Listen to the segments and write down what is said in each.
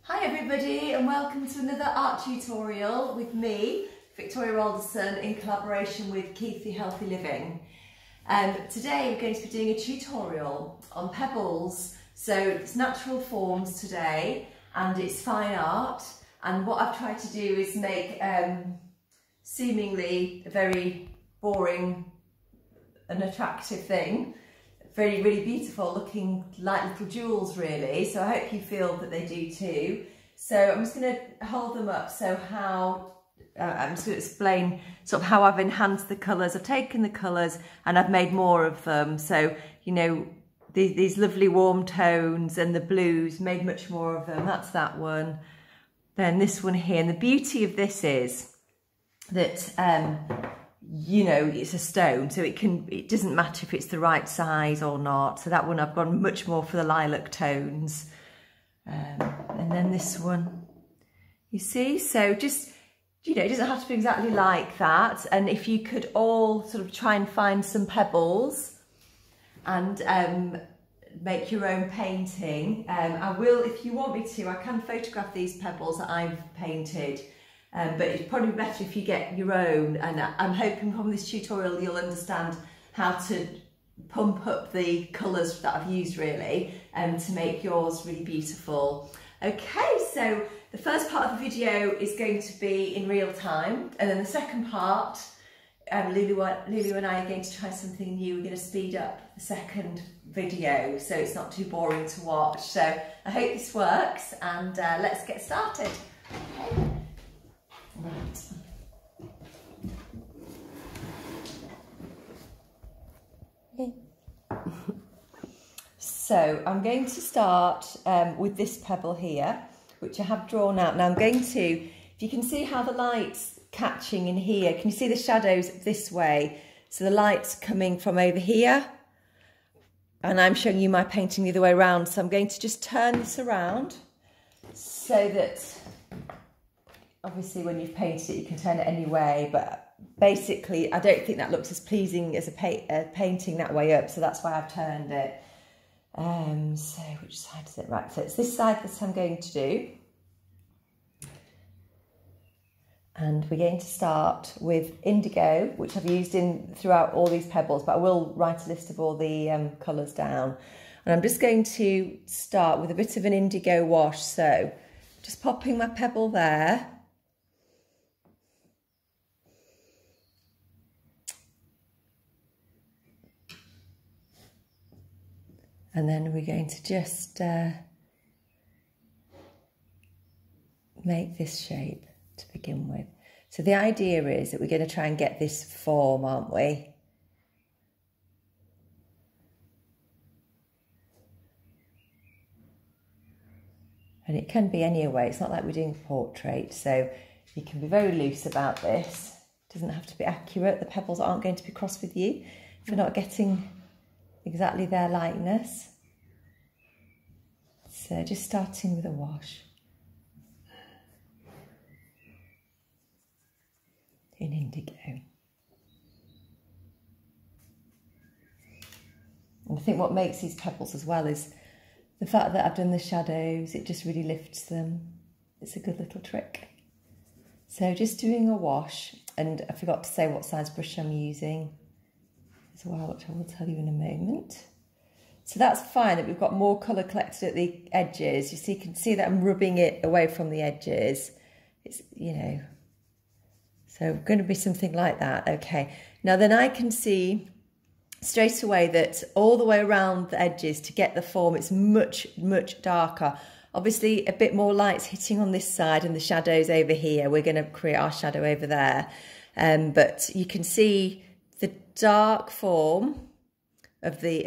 Hi everybody and welcome to another art tutorial with me, Victoria Alderson, in collaboration with Keighley Healthy Living. Today we're going to be doing a tutorial on Pebbles. So it's natural forms today and it's fine art, and what I've tried to do is make seemingly a very boring and attractive thing really beautiful, looking like little jewels really, so I hope you feel that they do too. So I'm just going to hold them up, so how I'm just going to explain sort of how I've enhanced the colours. I've taken the colours and I've made more of them, so you know these lovely warm tones and the blues, made much more of them. That's that one, then this one here, and the beauty of this is that you know, it's a stone, so it doesn't matter if it's the right size or not. So that one I've gone much more for the lilac tones. And then this one, you see, so just, you know, it doesn't have to be exactly like that. And if you could all sort of try and find some pebbles and make your own painting. I will, if you want me to, I can photograph these pebbles that I've painted. But it's probably better if you get your own, and I'm hoping from this tutorial you'll understand how to pump up the colours that I've used really to make yours really beautiful. Okay, so the first part of the video is going to be in real time, and then the second part, Lulu and I are going to try something new. We're going to speed up the second video so it's not too boring to watch. So I hope this works, and let's get started. Okay. Right. Okay. So I'm going to start with this pebble here, which I have drawn out. Now I'm going to, if you can see how the light's catching in here, can you see the shadows this way? So the light's coming from over here, and I'm showing you my painting the other way around. So I'm going to just turn this around so that obviously when you've painted it you can turn it any way, but basically I don't think that looks as pleasing as a painting that way up, so that's why I've turned it. So which side is it? Right, so it's this side that I'm going to do, and we're going to start with indigo, which I've used throughout all these pebbles, but I will write a list of all the colours down, and I'm just going to start with a bit of an indigo wash. So just popping my pebble there. And then we're going to just make this shape to begin with. So the idea is that we're going to try and get this form, aren't we? And it can be any way. It's not like we're doing portrait, so you can be very loose about this. It doesn't have to be accurate. The pebbles aren't going to be cross with you if you're not getting exactly their likeness. So just starting with a wash in indigo. And I think what makes these pebbles as well is the fact that I've done the shadows. It just really lifts them. It's a good little trick. So just doing a wash, and I forgot to say what size brush I'm using as well, which I will tell you in a moment. So that's fine that we've got more colour collected at the edges. You see, you can see that I'm rubbing it away from the edges. It's, you know, so going to be something like that. Okay, now then I can see straight away that all the way around the edges to get the form, it's much darker. Obviously a bit more light's hitting on this side and the shadows over here. We're going to create our shadow over there, but you can see the dark form of the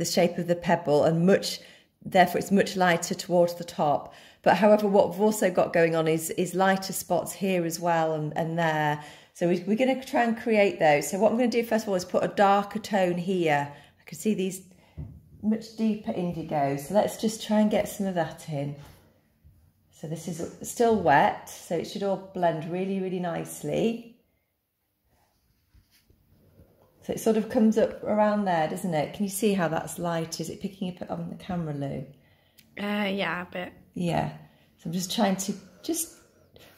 shape of the pebble, and therefore it's much lighter towards the top. But however, what we've also got going on is lighter spots here as well, and there. So we're going to try and create those. So what I'm going to do first of all is put a darker tone here. I can see these much deeper indigo. So let's just try and get some of that in. So this is still wet, so it should all blend really nicely. So it sort of comes up around there, doesn't it? Can you see how that's light? Is it picking up on the camera, Lou? Yeah, a bit. Yeah. So I'm just trying to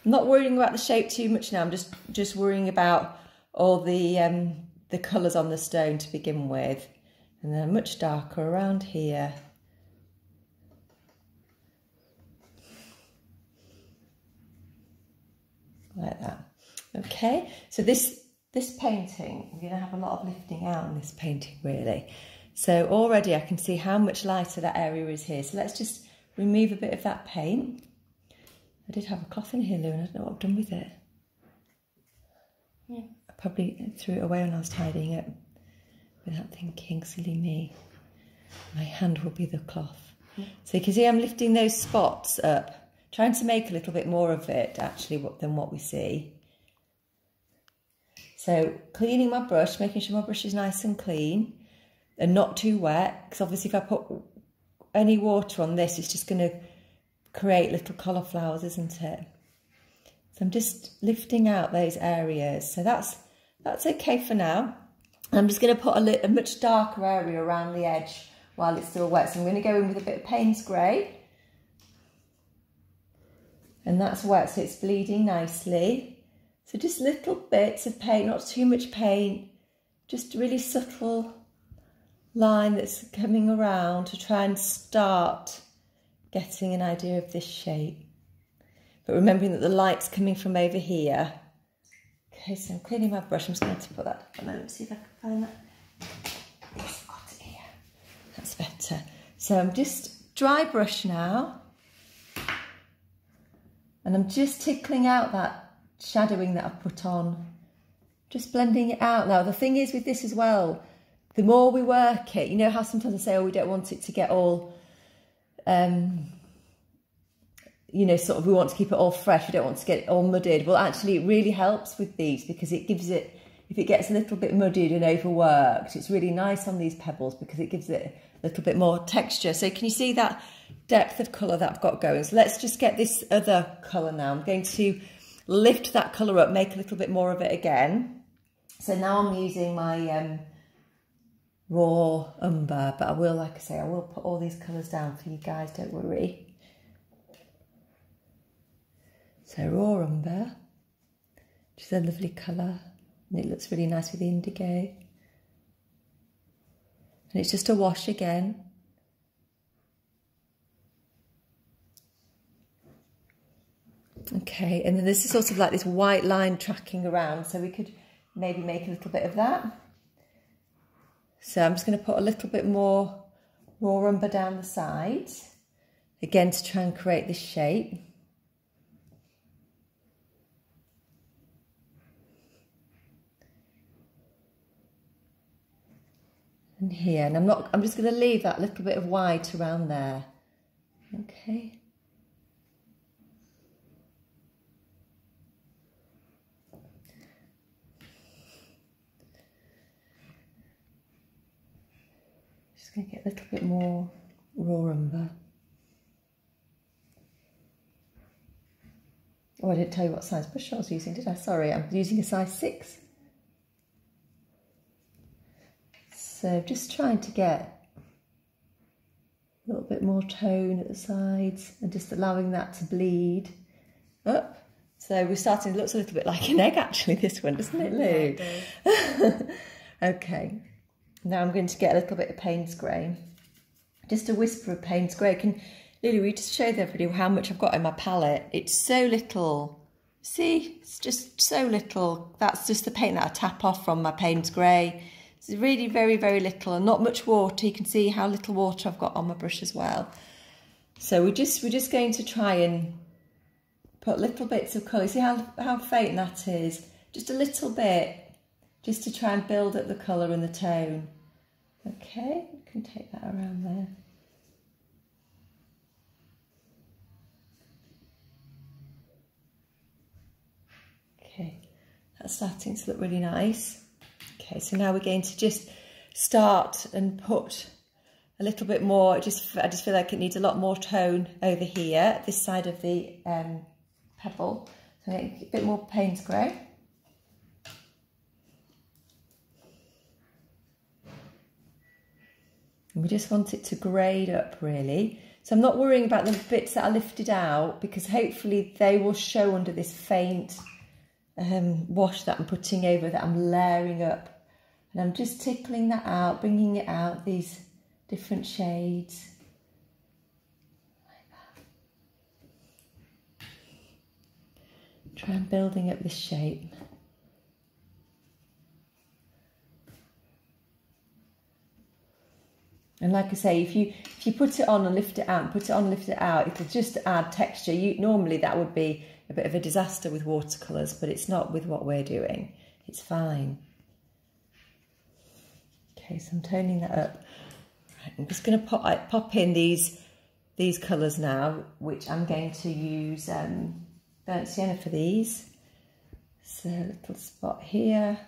I'm not worrying about the shape too much now. I'm just worrying about all the colours on the stone to begin with. And then much darker around here. Like that. Okay, so this painting, we're going to have a lot of lifting out in this painting really. So already I can see how much lighter that area is here. So let's just remove a bit of that paint. I did have a cloth in here, Lou, and I don't know what I've done with it. Yeah. I probably threw it away when I was tidying it without thinking, silly me. My hand will be the cloth. Yeah. So you can see I'm lifting those spots up, trying to make a little bit more of it actually than what we see. So cleaning my brush, making sure my brush is nice and clean and not too wet, because obviously if I put any water on this, it's just going to create little cauliflowers, isn't it? So I'm just lifting out those areas. So that's okay for now. I'm just going to put a much darker area around the edge while it's still wet. So I'm going to go in with a bit of Payne's Grey. And that's wet, so it's bleeding nicely. So just little bits of paint, not too much paint, just a really subtle line that's coming around to try and start getting an idea of this shape. But remembering that the light's coming from over here. Okay, so I'm cleaning my brush. I'm just going to put that up a moment, see if I can find that. It's hot here. That's better. So I'm just dry brush now. And I'm just tickling out that shadowing that I've put on. Just blending it out. Now, the thing is with this as well, the more we work it, you know how sometimes I say, oh, we don't want it to get all, you know, sort of we want to keep it all fresh, we don't want to get it all muddied. Well, actually, it really helps with these because it gives it, if it gets a little bit muddied and overworked, it's really nice on these pebbles because it gives it a little bit more texture. So can you see that depth of colour that I've got going? So let's just get this other colour now. I'm going to lift that colour up, make a little bit more of it again. So now I'm using my raw umber, but I will, like I say, I will put all these colours down for you guys, don't worry. So raw umber, which is a lovely colour, and it looks really nice with the indigo. And it's just a wash again. Okay, and then this is sort of like this white line tracking around, so we could maybe make a little bit of that. So I'm just going to put a little bit more raw umber down the sides, again to try and create this shape. And here, and I'm just going to leave that little bit of white around there. Okay. Just going to get a little bit more raw umber. Oh, I didn't tell you what size brush I was using, did I? Sorry, I'm using a size 6. So just trying to get a little bit more tone at the sides and just allowing that to bleed up. So we're starting, it looks a little bit like an egg actually, this one, doesn't it, Lou? Yeah, it does. Okay, now I'm going to get a little bit of Payne's Grey. Just a whisper of Payne's Grey. Lily, will you just show everybody how much I've got in my palette? It's so little. See, it's just so little. That's just the paint that I tap off from my Payne's Grey. It's really very, very little and not much water. You can see how little water I've got on my brush as well. So we're just going to try and put little bits of colour. See how faint that is? Just a little bit, just to try and build up the colour and the tone. Okay, you can take that around there. Okay, that's starting to look really nice. Okay, so now we're going to just start and put a little bit more. I just feel like it needs a lot more tone over here, this side of the pebble. So I'm getting a bit more Payne's Grey. And we just want it to grade up really. So I'm not worrying about the bits that are lifted out, because hopefully they will show under this faint wash that I'm putting over, that I'm layering up. And I'm just tickling that out, bringing it out, these different shades. Like that. Try and building up this shape. And like I say, if you put it on and lift it out, and put it on and lift it out, it'll just add texture. Normally that would be a bit of a disaster with watercolours, but it's not with what we're doing. It's fine. Okay, so I'm toning that up. Right, I'm just going to pop in these colours now, which I'm going to use burnt sienna for these. So a little spot here,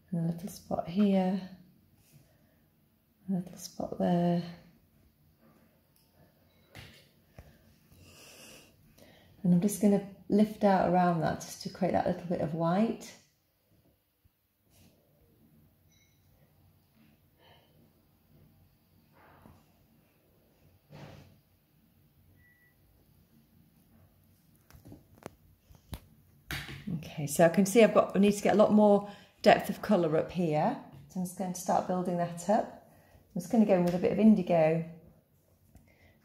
and a little spot here. A little spot there. And I'm just going to lift out around that just to create that little bit of white. Okay, so I can see I need to get a lot more depth of colour up here. So I'm just going to start building that up. I'm just going to go in with a bit of indigo.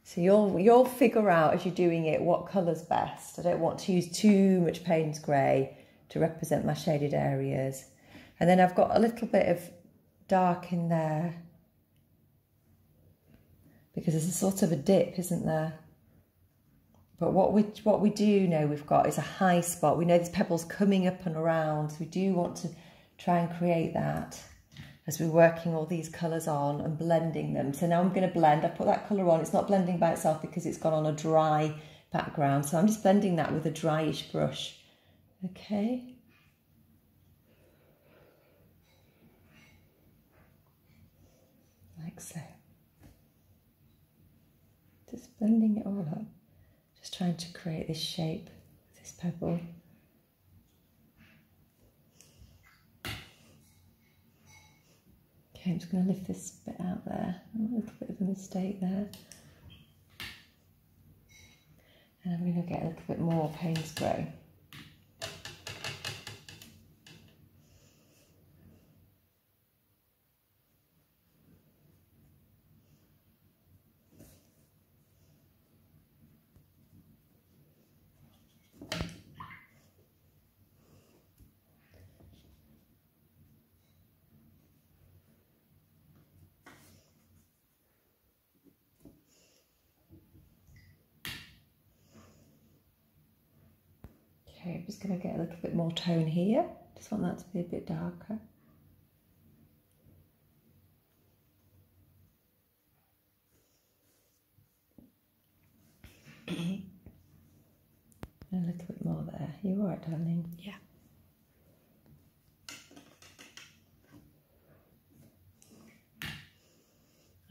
So you'll figure out as you're doing it what colour's best. I don't want to use too much Payne's grey to represent my shaded areas. And then I've got a little bit of dark in there, because there's a sort of a dip, isn't there? But what we do know we've got is a high spot. We know there's pebbles coming up and around. So we do want to try and create that as we're working all these colours on and blending them. So now I'm going to blend. I put that colour on. It's not blending by itself because it's gone on a dry background. So I'm just blending that with a dryish brush. Okay. Like so. Just blending it all up. Just trying to create this shape with this pebble. Okay, I'm just going to lift this bit out there. A little bit of a mistake there. And I'm going to get a little bit more Payne's grey. Okay, I'm just going to get a little bit more tone here. Just want that to be a bit darker. And a little bit more there. You all right, darling? Yeah.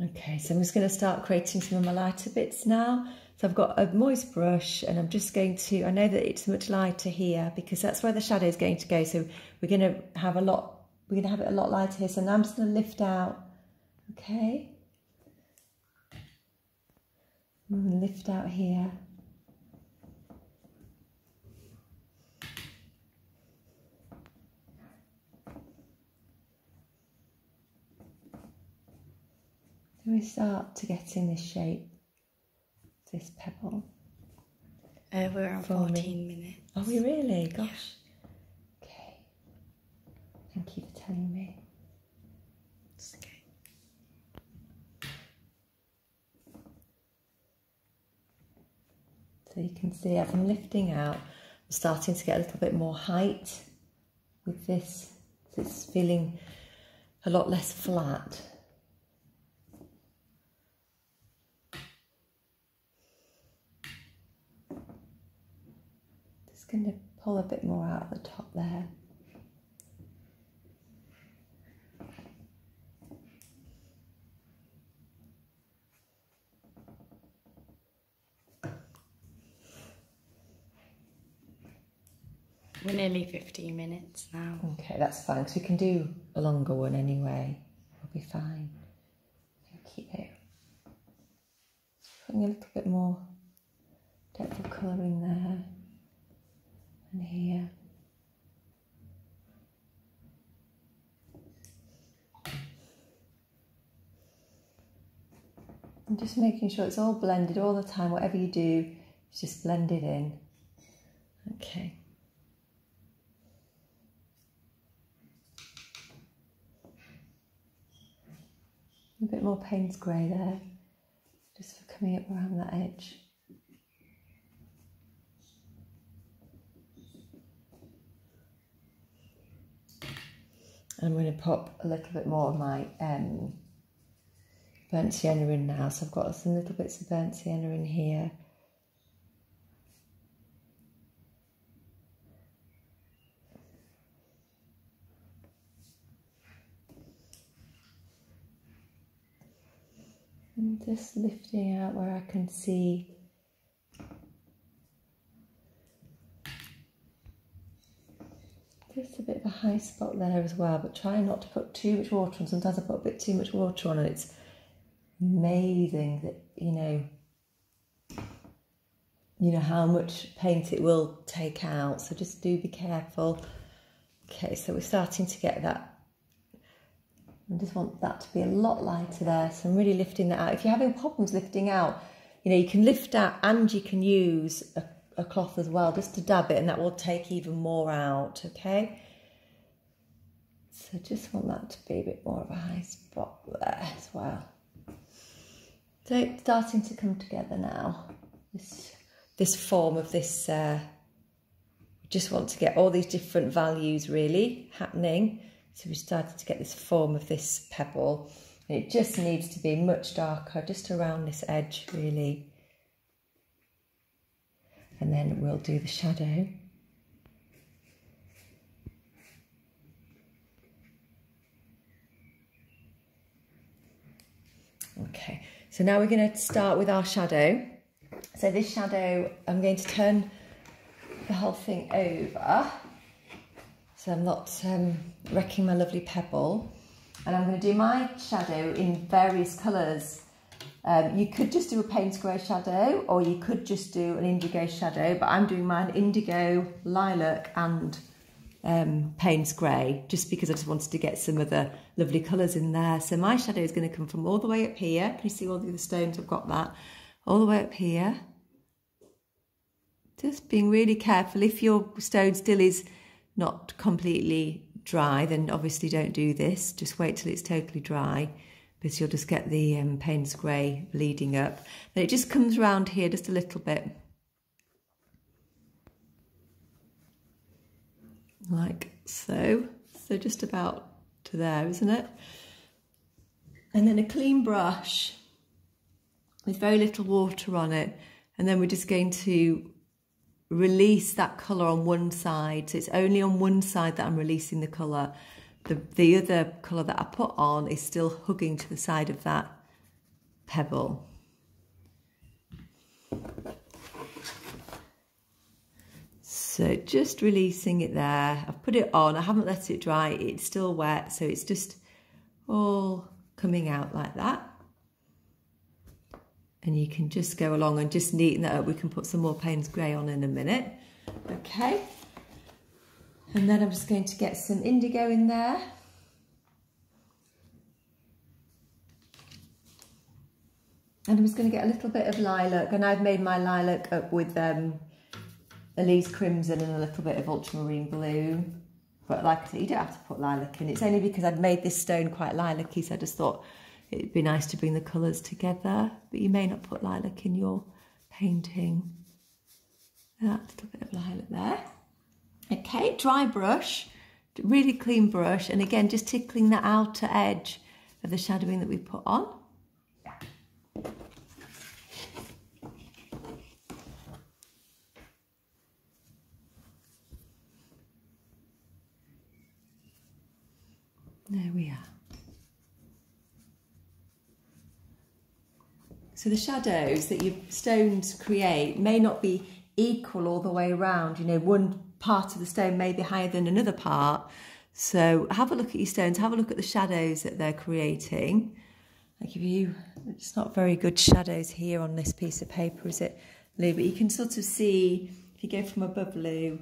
Okay, so I'm just going to start creating some of my lighter bits now. So I've got a moist brush, and I'm just going to, I know that it's much lighter here because that's where the shadow is going to go. So we're going to have a lot, it a lot lighter here. So now I'm just going to lift out, okay? I'm going to lift out here. So we start to get in this shape. This pebble. We're on 14 minutes. Are we really? Gosh. Yeah. Okay. Thank you for telling me. It's okay. So you can see as I'm lifting out, I'm starting to get a little bit more height with this. So it's feeling a lot less flat. Going to pull a bit more out of the top there. We're nearly 15 minutes now. Okay, that's fine, because we can do a longer one anyway. We'll be fine. We'll keep it. putting a little bit more depth of colour in there and here. And just making sure it's all blended all the time. Whatever you do, just blend it in. Okay. A bit more Payne's grey there, just for coming up around that edge. And I'm going to pop a little bit more of my burnt sienna in now. So I've got some little bits of burnt sienna in here. And just lifting out where I can see just a bit of a high spot there as well, but try not to put too much water on. Sometimes I put a bit too much water on and it's amazing that, you know how much paint it will take out. So just do be careful. Okay, so we're starting to get that. I just want that to be a lot lighter there. So I'm really lifting that out. If you're having problems lifting out, you can lift out and you can use a cloth as well just to dab it, and that will take even more out, okay? So just want that to be a bit more of a high spot there as well. So it's starting to come together now. This form of this, just want to get all these different values really happening. So we started to get this form of this pebble. And it just needs to be much darker, just around this edge really. And then we'll do the shadow. Okay, so now we're going to start with our shadow. So this shadow, I'm going to turn the whole thing over, so I'm not wrecking my lovely pebble. And I'm going to do my shadow in various colours. You could just do a Payne's grey shadow, or you could just do an indigo shadow, but I'm doing mine indigo, lilac and Payne's grey, just because I just wanted to get some of the lovely colours in there. So my shadow is going to come from all the way up here. Can you see all the other stones? I've got that all the way up here. Just being really careful. If your stone still is not completely dry, then obviously don't do this. Just wait till it's totally dry, because you'll just get the Payne's grey bleeding up. Then it just comes around here just a little bit, like so. So just about to there, isn't it? And then a clean brush with very little water on it, and then we're just going to release that colour on one side. So it's only on one side that I'm releasing the colour. The other colour that I put on is still hugging to the side of that pebble. So just releasing it there. I've put it on, I haven't let it dry, it's still wet, so it's just all coming out like that. And you can just go along and just neaten that up. We can put some more Payne's grey on in a minute. Okay. And then I'm just going to get some indigo in there. And I'm just going to get a little bit of lilac. And I've made my lilac up with Elise Crimson and a little bit of ultramarine blue. But like I said, you don't have to put lilac in. It's only because I'd made this stone quite lilac-y, so I just thought it'd be nice to bring the colours together, but you may not put lilac in your painting. That little bit of lilac there. Okay, dry brush, really clean brush, and again, just tickling the outer edge of the shadowing that we put on. There we are. So the shadows that your stones create may not be equal all the way around. You know, one part of the stone may be higher than another part. So have a look at your stones, have a look at the shadows that they're creating. I give you, it's not very good shadows here on this piece of paper, is it, Lou? But you can sort of see, if you go from above, Lou,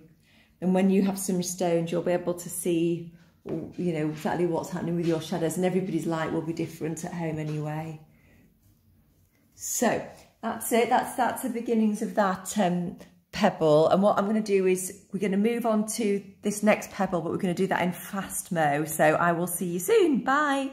and when you have some stones, you'll be able to see, you know, exactly what's happening with your shadows, and everybody's light will be different at home anyway. So that's it, that's the beginnings of that pebble. And what I'm going to do is we're going to move on to this next pebble, but we're going to do that in fast mo. So I will see you soon. Bye.